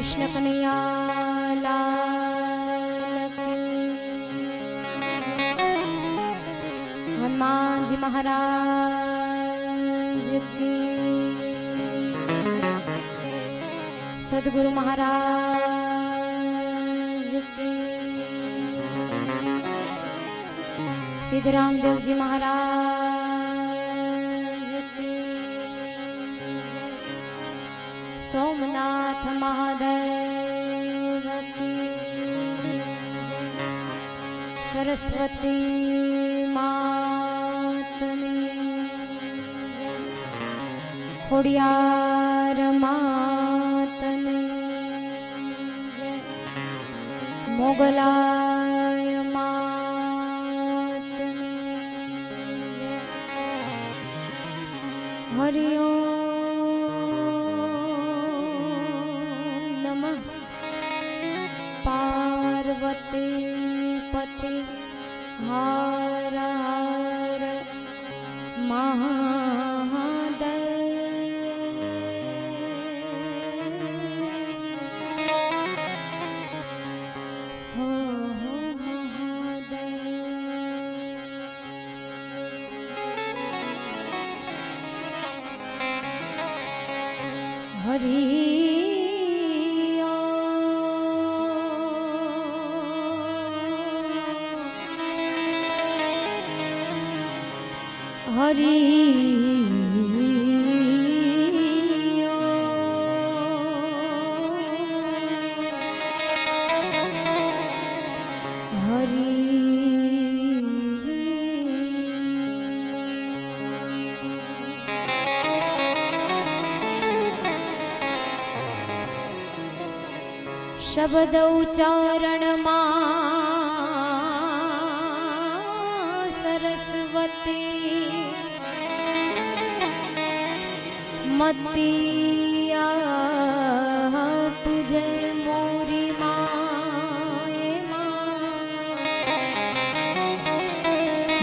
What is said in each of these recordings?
कृष्ण कन्हैया लाल की, हनुमान जी महाराज की, सदगुरु महाराज की, सिद्धराम देव जी महाराज की, सोमनाथ महादेव की, सरस्वती मातनी, खोड़ियार मातनी, मोगलाय मातनी, हरि ओम नमः पार्वती पति हर हर हरि हरि शब्द उच्चारण मां सरस्वती मतिया तुझे मोरी माए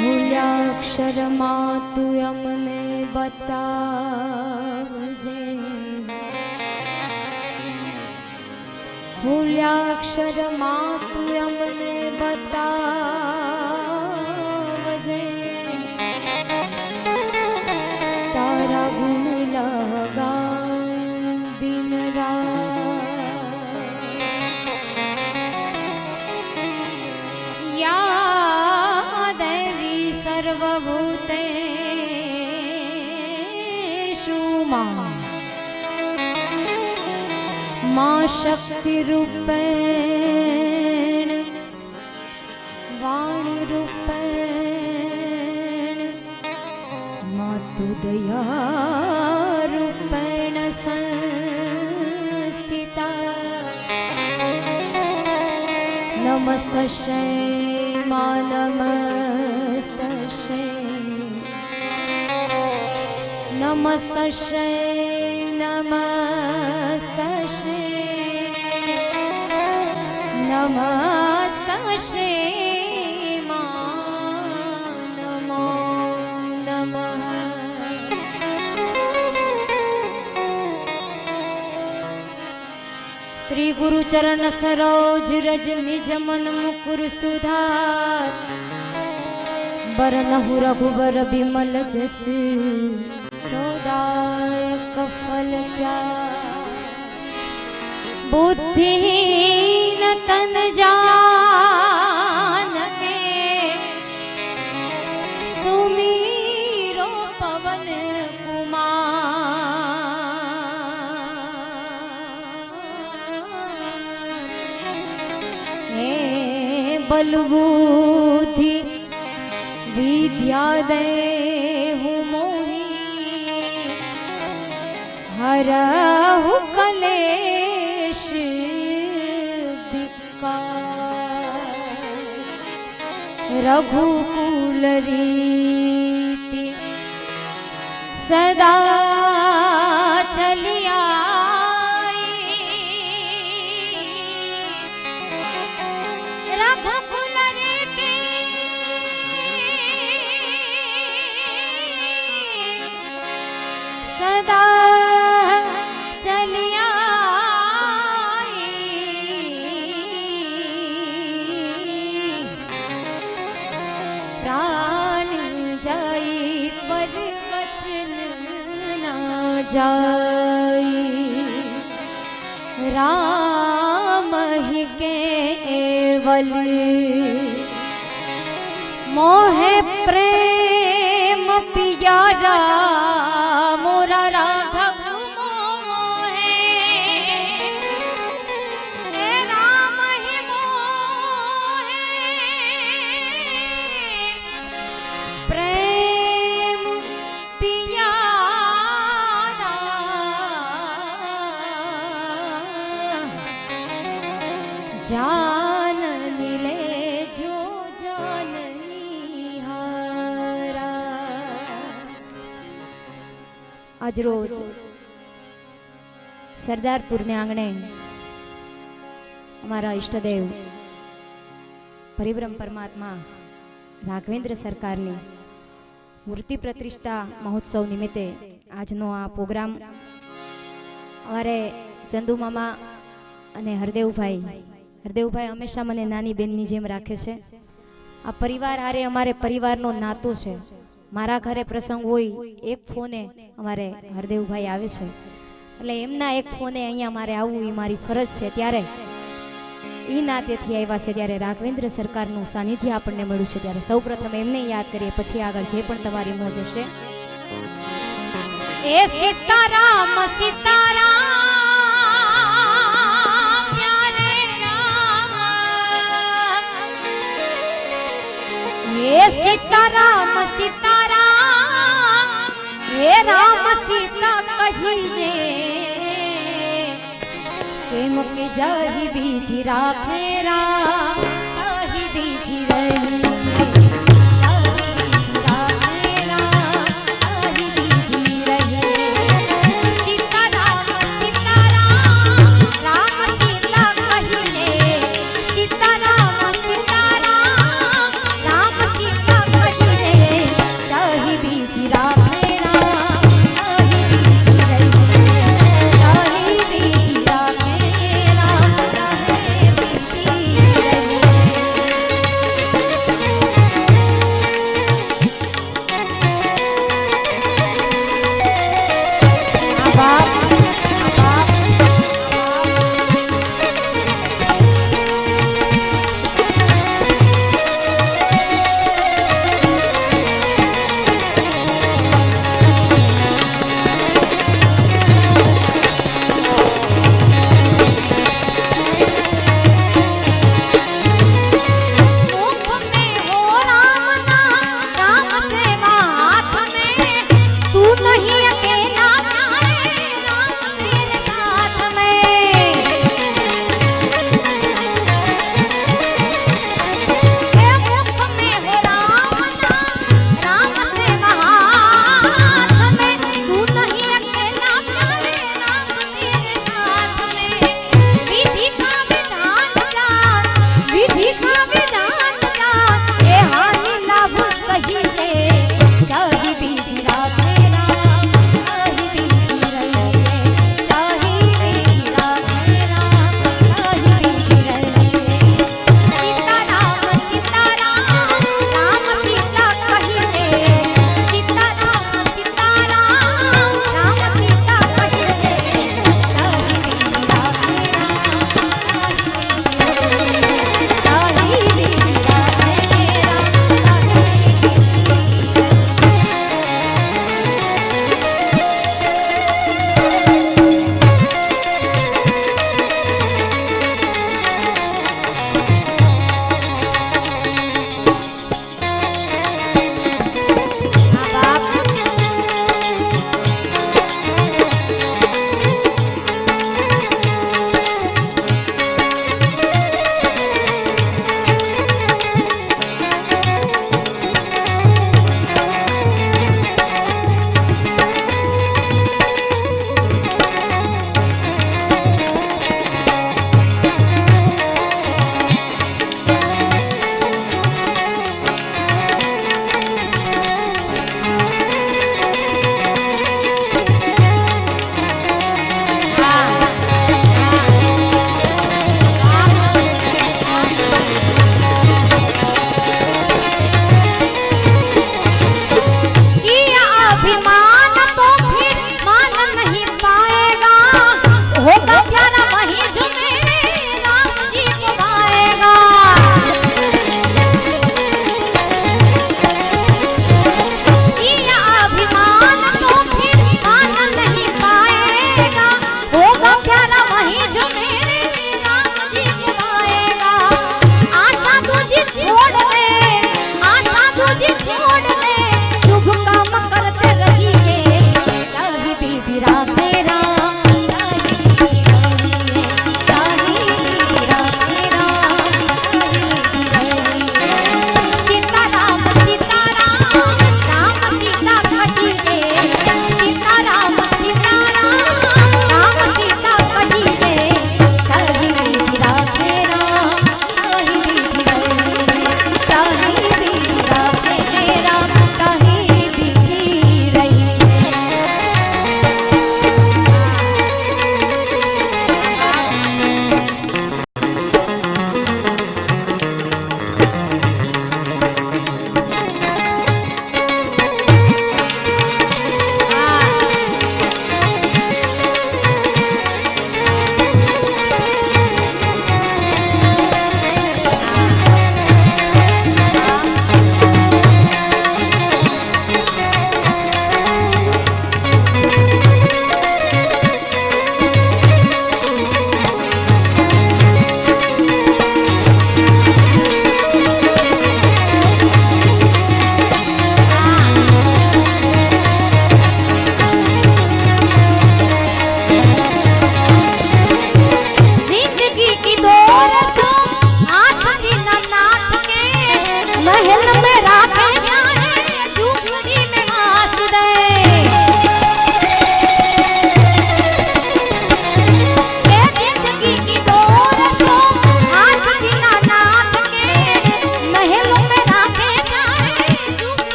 मूल्याक्षर मां तू अमने बतावजे, मूल्याक्षर मां तू अमने बतावजे, तारा गुण लगा दिन रात, या देवी सर्वभूतेषु मां शक्ति रूपेण वाणी रूपेण मां तु दया रूपेण संस्थिता, नमस्तस्यै मां नमस्तस्यै, नमस्तस्यै नमस्तस्यै, नमस्तस्यै मां नमो नमः। श्री गुरु चरण सरोज रज निज मन मुकुर सुधार, बरनहु रघुबर बिमल जस चौदायक फल चार, बुद्धिहीन तन जान के सुमीरो पवन कुमार, हे बलबुद्धि विद्या देहु मोहि, हरहु कलेश विकार, रघुकुल रीति सदा चलिया, रघुकुल रीति सदा चलिया, जाई राम ही केवल मोहे प्रेम पियारा मोरा राघव मोहे हे राम ही मोहे प्रेम पियारा जान मिले जो आज रोज सरदारपुर ने आंगणे हमारा इष्टदेव परिब्रह्म परमात्मा राघवेंद्र सरकार ने मूर्ति प्रतिष्ठा महोत्सव निमित्ते आजनो आ प्रोग्राम अमारे चंदू मामा अने हरदेव भाई हमेशा मने नानी बेननी जेम राखे छे। आ परिवार हारे अमारे परिवारनो नातो छे। मारा घरे प्रसंग होय एक फोने अमारे हरदेव भाई आवे छे એટલે એમના એક ફોને અહીંયા મારે આવવું એ મારી ફરજ છે। ત્યારે ઈ નાતેથી આવ્યા છે ત્યારે રાઘવેન્દ્ર સરકારનું સાનિધ્ય આપણને મળ્યું છે ત્યારે સૌપ્રથમ એમને યાદ કરીએ પછી આગળ જે પણ તમારી મોજ હશે। એ સીતારામ સીતારામ પ્યારે રામ એ સીતારામ સીતારામ हे राम सीता कहीने केम के जाहि विधि राखे राम कही विधि रही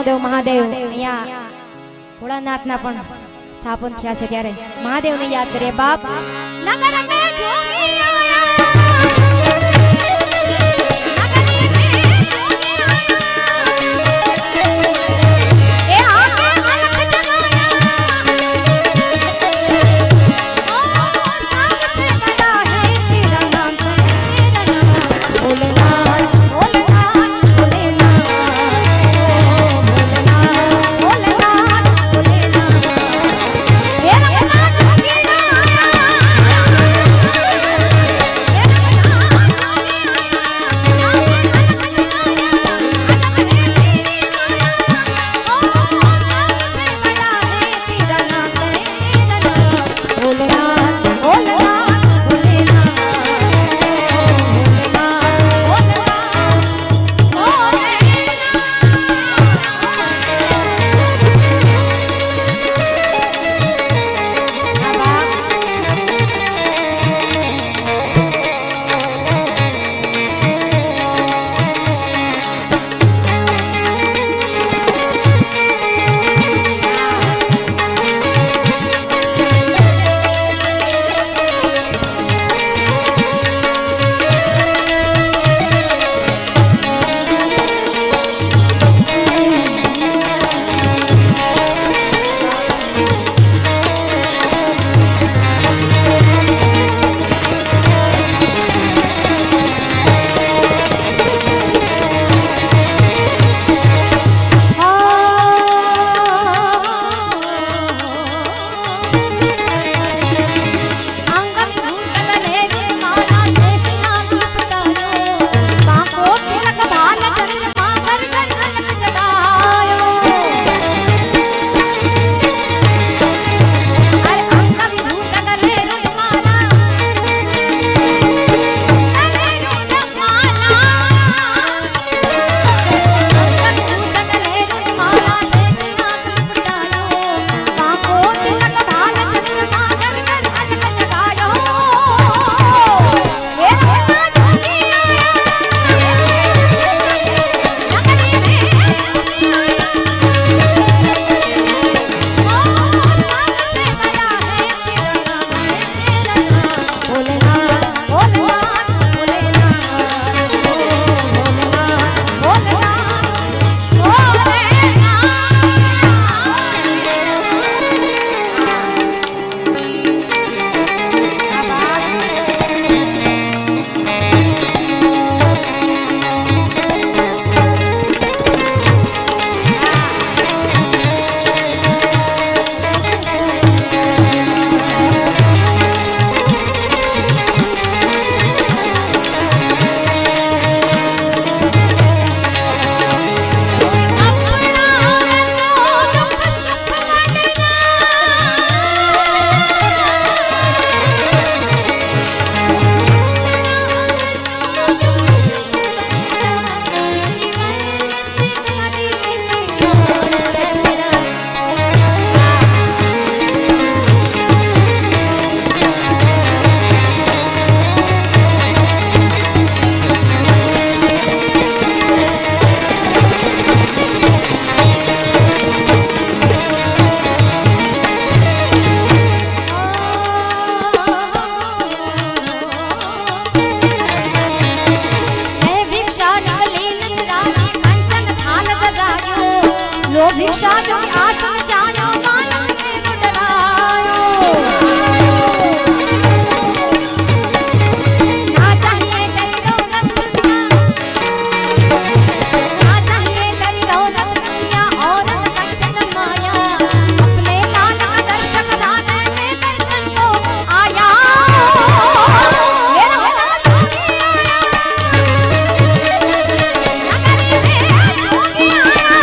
રણોદેવ મહાદેવ અહીંયા ભોળાનાથના પણ સ્થાપન થયા છે ત્યારે મહાદેવને યાદ કરીએ બાપ નગર મે જોગી भिक्षा जो आसन जानो मानव में बुडरायो ना चाहिए तेरी दौलत दुनिया ना चाहिए तेरी दौलत दुनिया और कंचन माया अपने लाला दर्शक राधे में दर्शन को आया मेरा भला जोगी आया नगरी में जोगी आया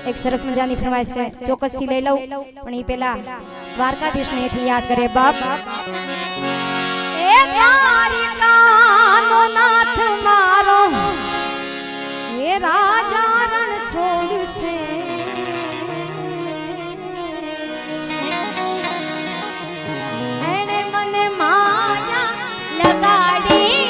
એક સરસ મજાની ફરમાઈશ છે, ચોક્કસથી લઈ લઉં, પણ એ પેલા દ્વારકાધીશને એથી યાદ કરે. બાપ એ દ્વારિકાનો નાથ મારો એ રાજા રણ છોડ્યું છે, એને મને માયા લગાડી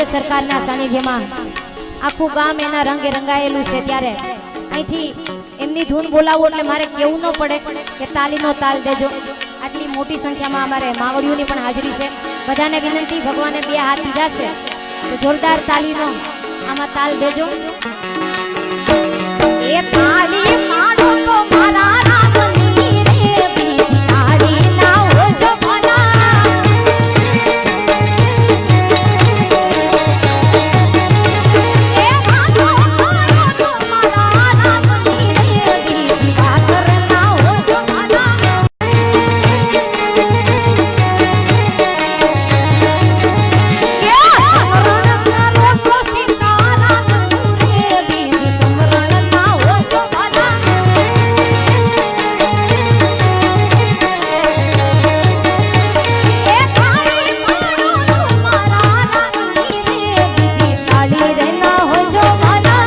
રાઘવેન્દ્ર સરકારના સાનિધ્યમાં આખું ગામ એના રંગે રંગાયેલું છે ત્યારે અહીંથી એમની ધૂન બોલાવો એટલે મારે કેવું ન પડે કે તાલીનો તાલ દેજો. આટલી મોટી સંખ્યામાં અમારે માવડીઓની પણ હાજરી છે. બધાને વિનંતી, ભગવાને બે હાથ દીધા છે તો જોરદાર તાલીનો આમાં તાલ દેજો. એ તાળી માડો તો મારા રામની રે બીજી તાળી ના હોજો ભલા. એ માડો તો મારા રામની રે બીજી વાતર ના હોજો ભલા. કે સમરણ કરો તો સીતારામ રે બીજી સમરણ ના હોજો ભલા. એ તાળી માડો તો મારા રામની રે બીજી તાળી રે ના હોજો ભલા.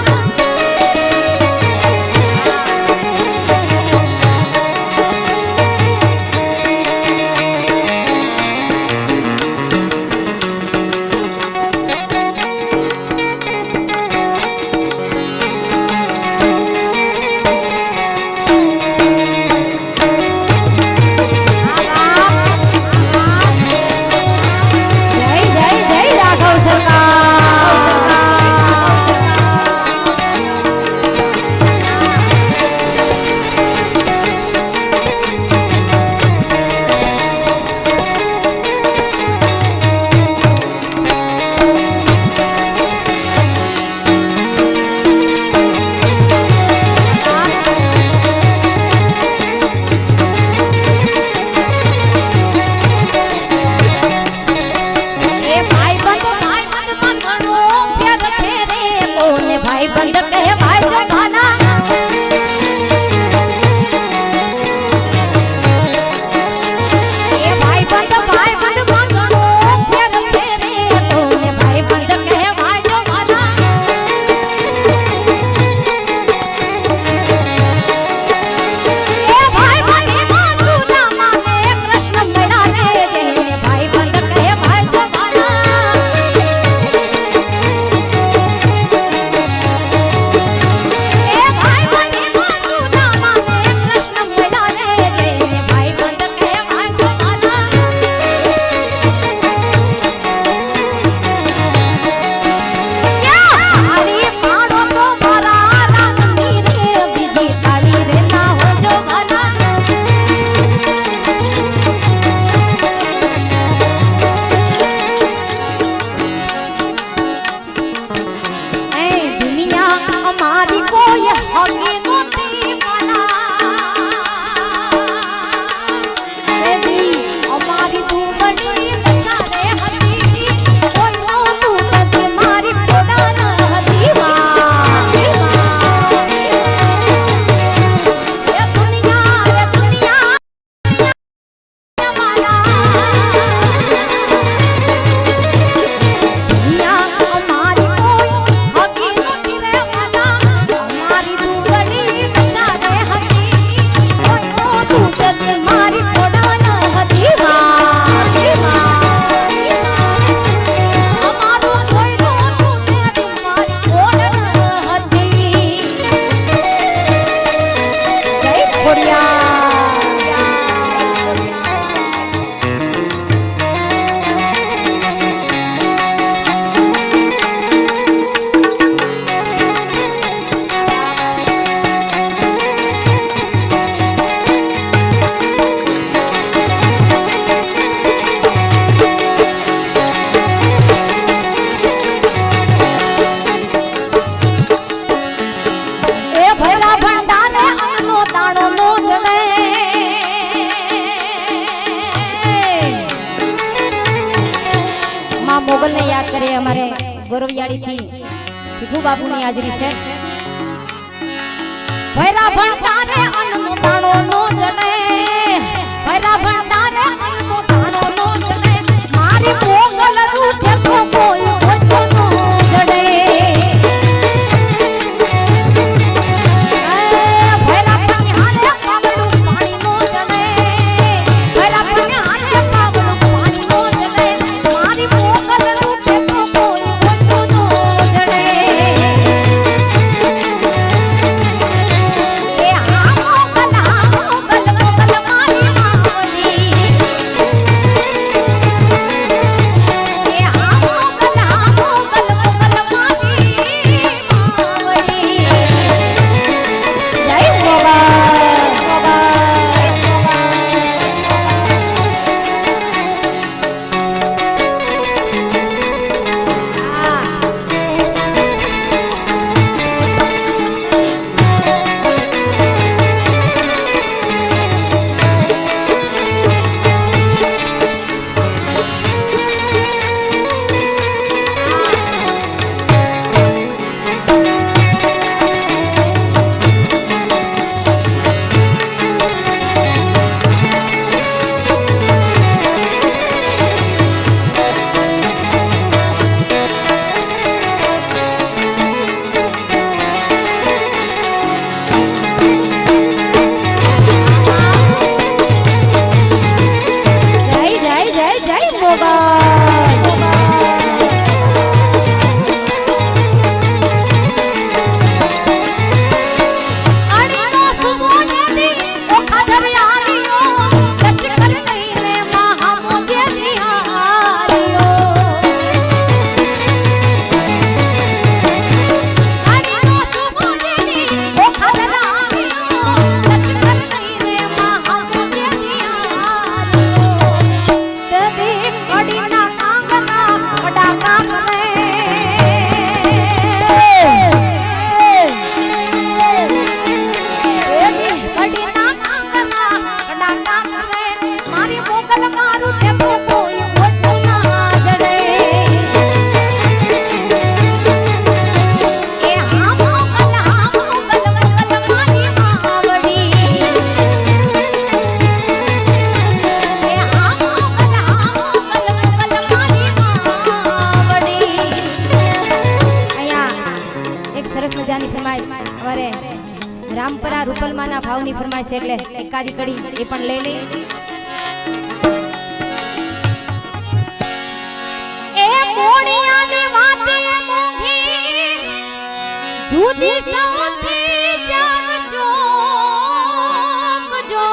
જય જય જય રાઘવ સરકાર. એ ભાઈબંધ માં ઘણો ફેર છે રે કોને ભાઈબંધ કહેવાય છે ભાલા. એ ભાઈબંધ માં ઘણો ફેર છે રે કોને ભાઈબંધ કહેવાય છે ભાલા. એ ભાઈબંધ માં સુદામા ને કૃષ્ણ મળ્યા રે જેને ભાઈબંધ કહેવાય છે ભાલા. એ ભાઈબંધ માં સુદામા ને કૃષ્ણ મળ્યા રે જેને ભાઈબંધ કહેવાય છે ભાલા. તાળી માડો તો મારા રામની રે બીજી તાળી રે ના હોજો ભલા. એ દુનિયા અમારી કોઈ હકી નહોતી ભલા. એ દી અમારી દુબળી દશા રે હતી કોઈ નહોતું કદી મારી ખોડા ન હતી માં. એ દુનિયા મારા દુનિયા અમારી કોઈ હકી નહોતી રે ભલા. અમારી દુબળી દશા રે હતી કોઈ નહોતું કદી મારી ખોડા ન હતી માં. અમારું કોઈ નહોતું કદી મારી ખોડ ન હતી. જય ખોડિયાર. એ ભલા ભંડારે અન્નનો દાણો નો જડે. માં મોગલને યાદ કરે અમારે ગોરવિયાળીથી ભીખુ બાપુની હાજરી છે. ભલા ભંડારે અન્નનો દાણો નો જડે. ભલા ભંડારે અન્નનો દાણો નો જડે. મારી મોગલ રૂઠે તો કોઈ ભજો નો જડે. ભલા પન્યાને પાવડું પાણી નો જડે. ભલા પન્યાને પાવડું પાણી નો જડે. મારી મોગલ રૂઠે તો કોઈ રામપરા રૂપલમાના ભાવની ફરમાઈશ એટલે એકાદી કડી એ પણ લઈ લઈ. એ મોડિયાની વાતે મોંઘી જુદી સૌથી જાગજો જો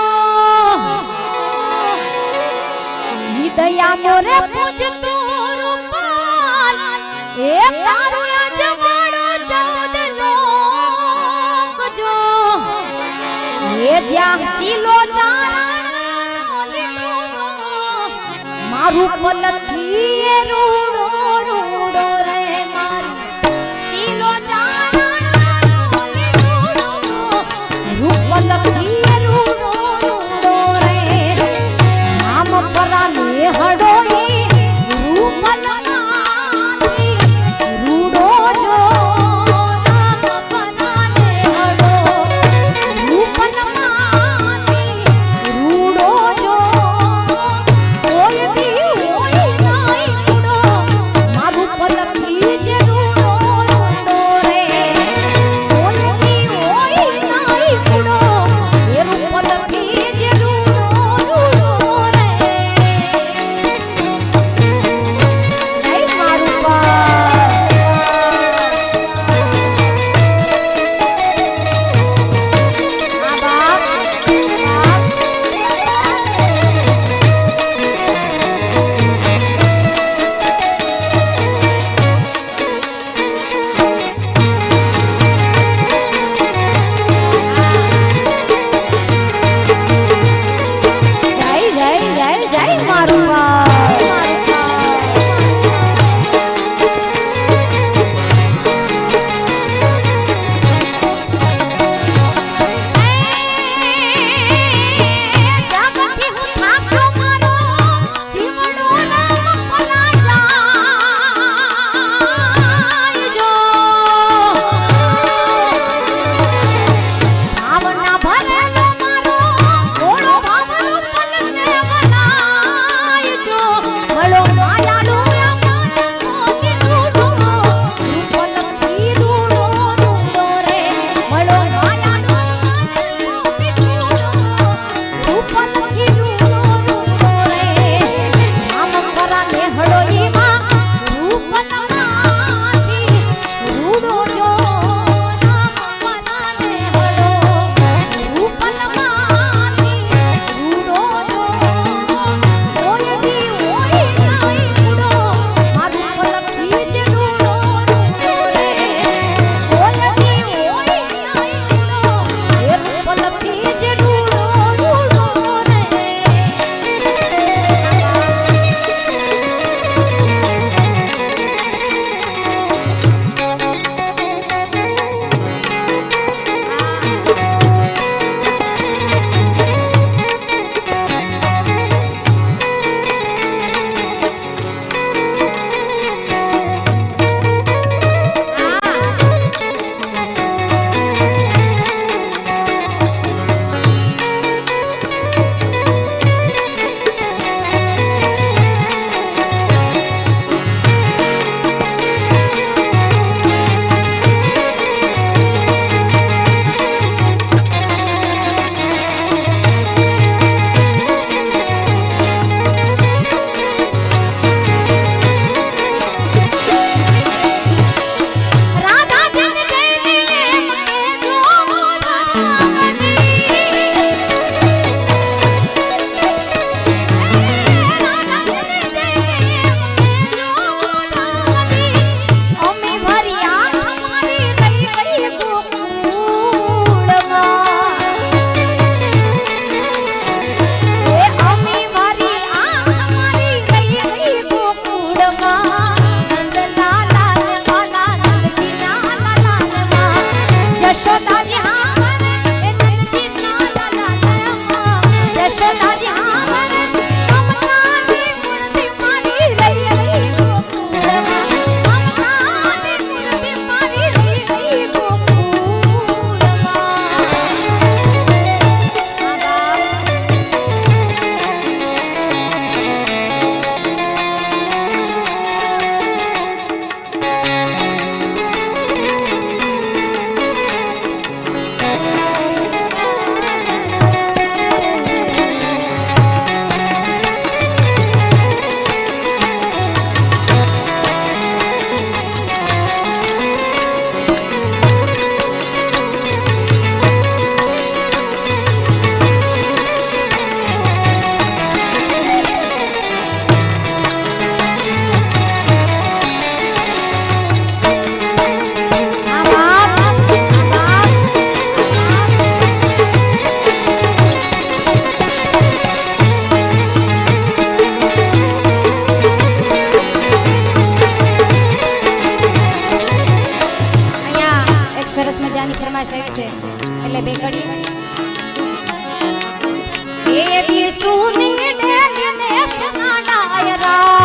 ઈ દયા મોરે પૂજતો રૂપાલ એ તારો અજવાળો ચૌદ લોક જો એ જ્યાં ચીલો ચારણો લીધો મારું પલથી એ રૂડો રૂડો રે મારું ચીલો ચારણો લીધો રૂપલથી એ રૂડો રૂડો રે નામ પરાને હડોઈ રૂપલમાંથી રૂડો જો નામ પરાને હડો રૂપલમાંથી રૂડો જો કોઈ દી હોય નહીં કુડો મારું પલથી જે રૂડો રૂડો રે કોઈ દી હોય નહીં કુડો એ બી સુની ડેલીને સુના ડાયરા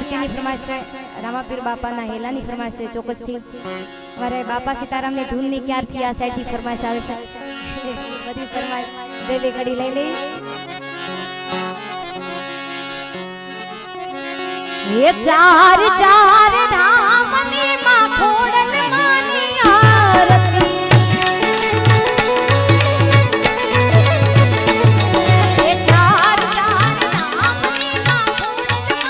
આરતીની ફરમાઈશ છે, રામાપીર બાપાના હેલાની ફરમાઈશ છે ચોક્કસથી. મારે બાપા સીતારામની ધૂનની ક્યારથી આ સાઈડથી ફરમાઈશ આવે છે. બધી ફરમાઈશ બે બે ઘડી લઈ લઈ. એ ચાર ચાર ધામની માં ખોડલ માની આરતી. એ ચાર ચાર ધામની માં ખોડલ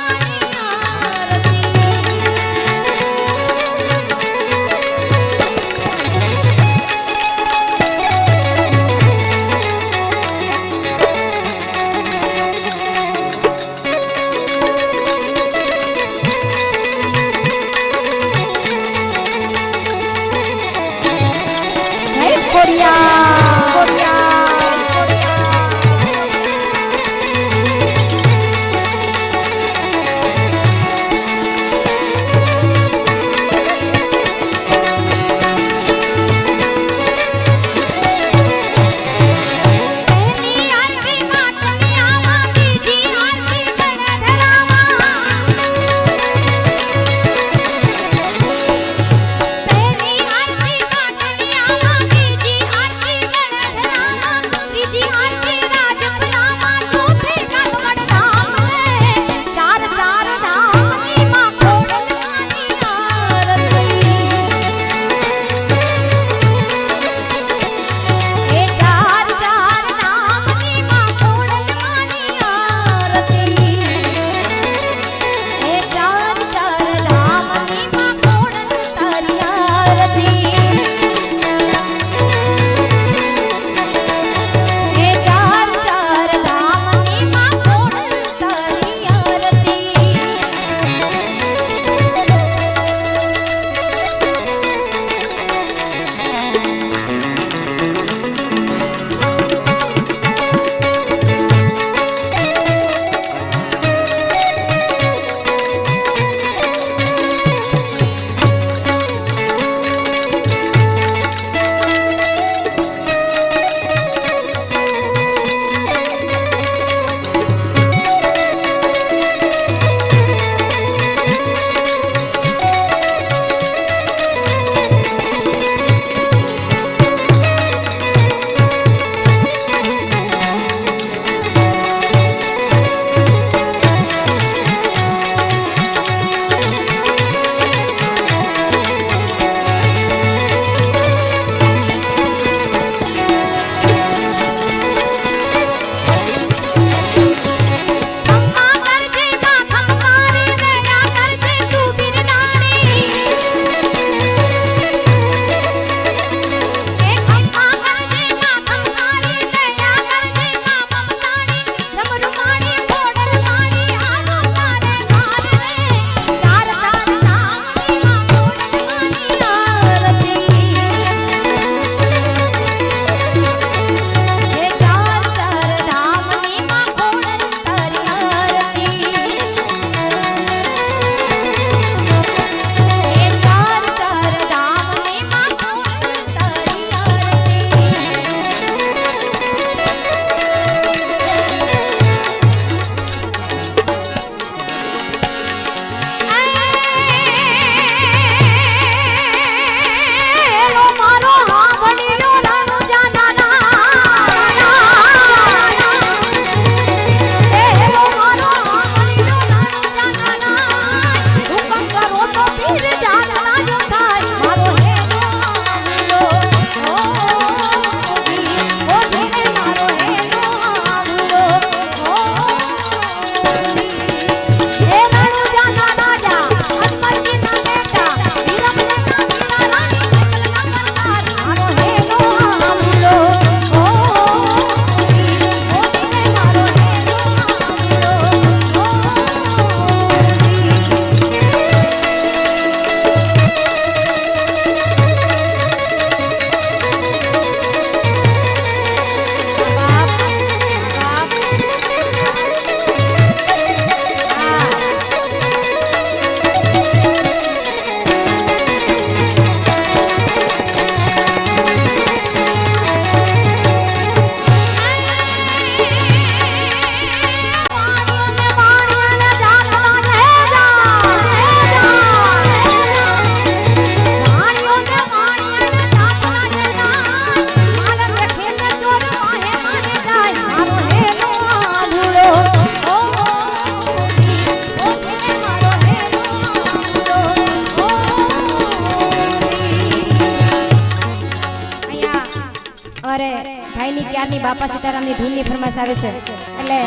અમારે ભાઈની ક્યારની બાપા સીતારામની ધૂનની ફરમાશ આવે છે એટલે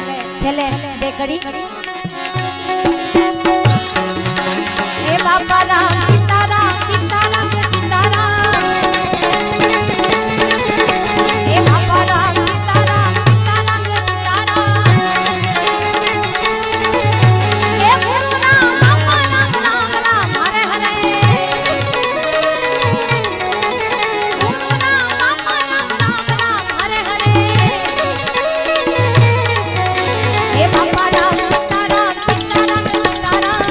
છેલ્લે બે કડી એ બાપા રામ સીતારામ સીતારામ સીતારામ એ બાપા રામ સીતારામ સીતારામ સીતારામ એ ગુરુ રામ બાપા રામ રામ રામ હરે હરે ગુરુ રામ બાપા રામ રામ રામ હરે હરે એ બાપા રામ સીતારામ સીતારામ સીતારામ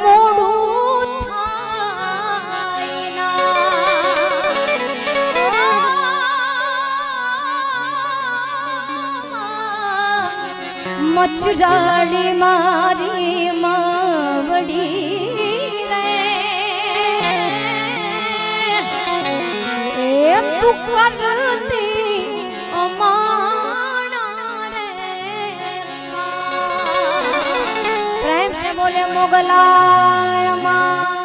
મોડું થાય ના મચરાડી મારી માવડી રે એ તું કરતી અમાણા રે પ્રેમ से बोले मोगलाय माँ